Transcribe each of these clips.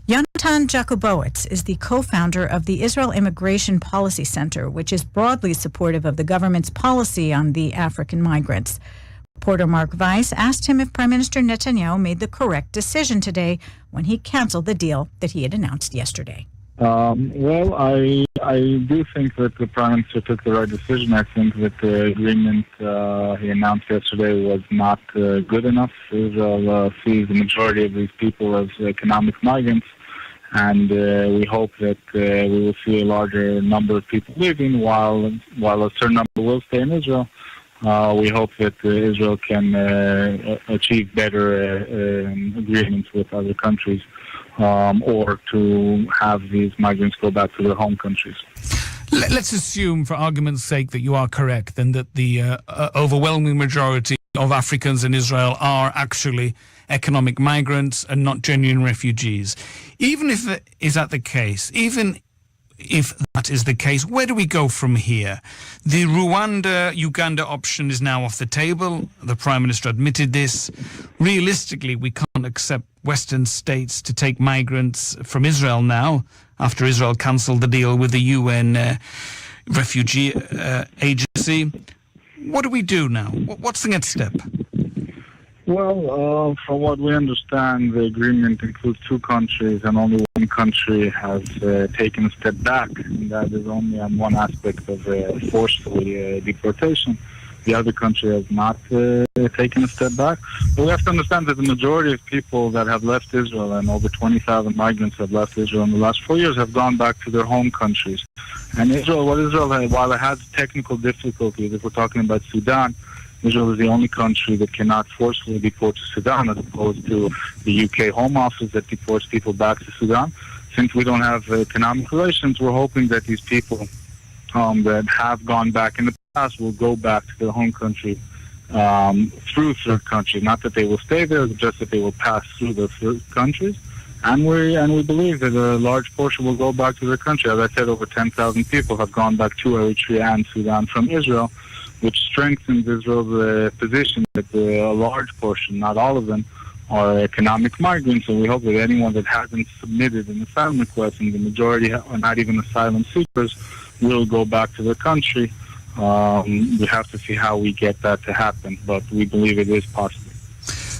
Yonatan Jakubowicz is the co-founder of the Israel Immigration Policy Center, which is broadly supportive of the government's policy on the African migrants. Reporter Mark Weiss asked him if Prime Minister Netanyahu made the correct decision today when he canceled the deal that he had announced yesterday. Well, I do think that the Prime Minister took the right decision. I think that the agreement he announced yesterday was not good enough. Israel sees the majority of these people as economic migrants, and we hope that we will see a larger number of people leaving while a certain number will stay in Israel. We hope that Israel can achieve better agreements with other countries, or to have these migrants go back to their home countries. Let's assume, for argument's sake, that you are correct, and that the overwhelming majority of Africans in Israel are actually economic migrants and not genuine refugees. Even if that is the case, where do we go from here? The Rwanda-Uganda option is now off the table. The Prime Minister admitted this. Realistically, we can't accept Western states to take migrants from Israel now, after Israel cancelled the deal with the UN refugee agency. What do we do now? What's the next step? Well, from what we understand, the agreement includes two countries, and only one country has taken a step back, and that is only on one aspect of forceful deportation. The other country has not taken a step back. But we have to understand that the majority of people that have left Israel, and over 20,000 migrants have left Israel in the last 4 years, have gone back to their home countries. And Israel, while it has technical difficulties, if we're talking about Sudan, Israel is the only country that cannot forcefully deport to Sudan, as opposed to the UK Home Office that deports people back to Sudan. Since we don't have economic relations, we're hoping that these people that have gone back in the past will go back to their home country through third countries. Not that they will stay there, just that they will pass through the third countries. And we believe that a large portion will go back to their country. As I said, over 10,000 people have gone back to Eritrea and Sudan from Israel, which strengthens Israel's position that a large portion, not all of them, are economic migrants. And we hope that anyone that hasn't submitted an asylum request, and the majority are not even asylum seekers, will go back to their country. We have to see how we get that to happen, but we believe it is possible.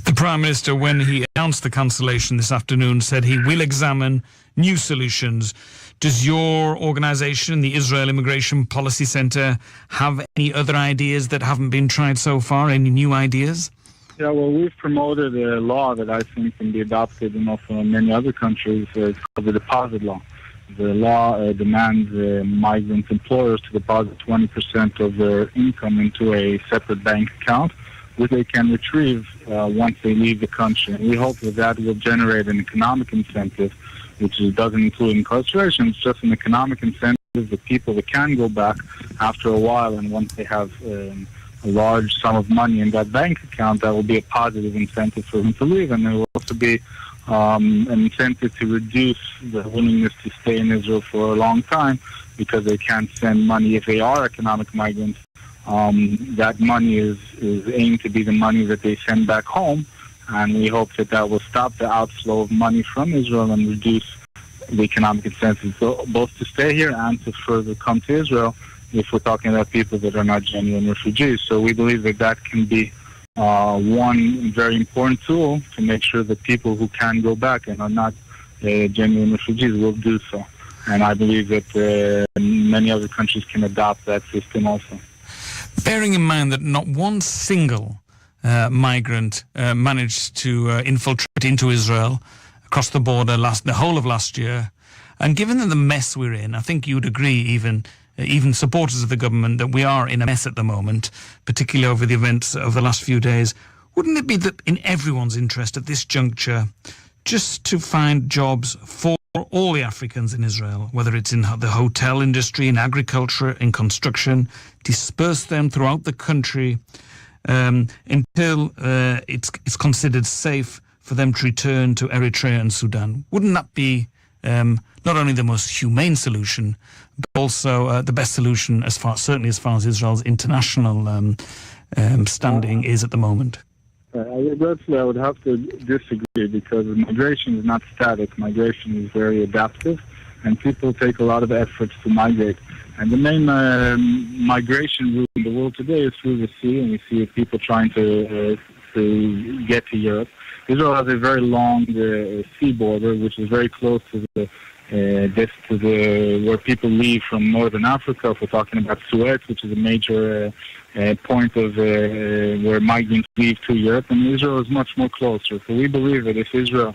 The Prime Minister, when he announced the cancellation this afternoon, said he will examine new solutions. Does your organisation, the Israel Immigration Policy Center, have any other ideas that haven't been tried so far? Any new ideas? Yeah, well, we've promoted a law that I think can be adopted from many other countries. It's called the deposit law. The law demands migrant employers to deposit 20% of their income into a separate bank account, which they can retrieve once they leave the country. And we hope that will generate an economic incentive, which doesn't include incarceration. It's just an economic incentive that people that can go back after a while, and once they have a large sum of money in that bank account, that will be a positive incentive for them to leave. And there will also be an incentive to reduce the willingness to stay in Israel for a long time, because they can't send money if they are economic migrants. That money is aimed to be the money that they send back home, and we hope that will stop the outflow of money from Israel and reduce the economic incentives, both to stay here and to further come to Israel, if we're talking about people that are not genuine refugees. So we believe that can be one very important tool to make sure that people who can go back and are not genuine refugees will do so. And I believe that many other countries can adopt that system also. Bearing in mind that not one single migrant managed to infiltrate into Israel across the border the whole of last year, and given that the mess we're in, I think you would agree, even supporters of the government, that we are in a mess at the moment, particularly over the events of the last few days. Wouldn't it be that in everyone's interest at this juncture just to find jobs for all the Africans in Israel, whether it's in the hotel industry, in agriculture, in construction, disperse them throughout the country until it's considered safe for them to return to Eritrea and Sudan? Wouldn't that be not only the most humane solution, but also the best solution, certainly as far as Israel's international standing is at the moment? Regretfully, I would have to disagree because migration is not static. Migration is very adaptive, and people take a lot of efforts to migrate. And the main migration route in the world today is through the sea, and we see people trying to get to Europe. Israel has a very long sea border, which is very close to where people leave from northern Africa. If we're talking about Suez, which is a major point of where migrants leave to Europe, and Israel is much more closer. So we believe that if Israel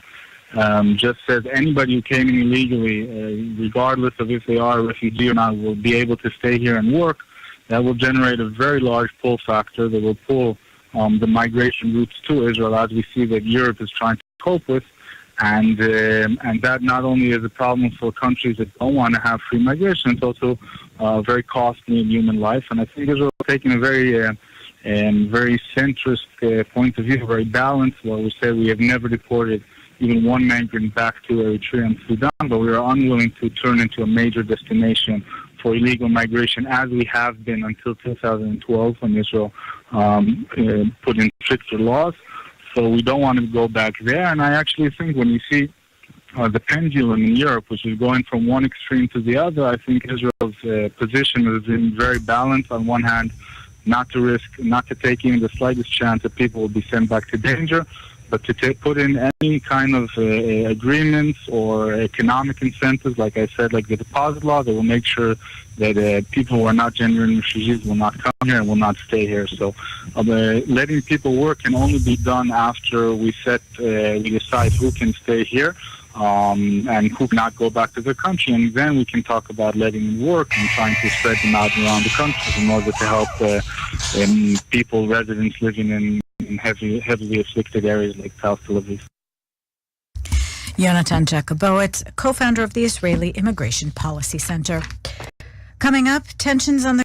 just says anybody who came in illegally, regardless of if they are a refugee or not, will be able to stay here and work, that will generate a very large pull factor that will pull the migration routes to Israel, as we see that Europe is trying to cope with. And that not only is a problem for countries that don't want to have free migration, it's also very costly in human life. And I think Israel is taking a very centrist point of view, very balanced, where we say we have never deported even one migrant back to Eritrea and Sudan, but we are unwilling to turn into a major destination for illegal migration, as we have been until 2012 when Israel put in stricter laws. So we don't want to go back there. And I actually think when you see the pendulum in Europe, which is going from one extreme to the other, I think Israel's position is in very balanced. On one hand, not to take in the slightest chance that people will be sent back to danger, but to put in any kind of agreements or economic incentives, like I said, like the deposit law, that will make sure that people who are not genuine refugees will not come here and will not stay here. So letting people work can only be done after we decide who can stay here and who cannot go back to their country. And then we can talk about letting them work and trying to spread them out around the country in order to help people, residents living in heavily afflicted areas like South Tel Aviv. Yonatan Jakubowicz, co-founder of the Israeli Immigration Policy Center. Coming up, tensions on the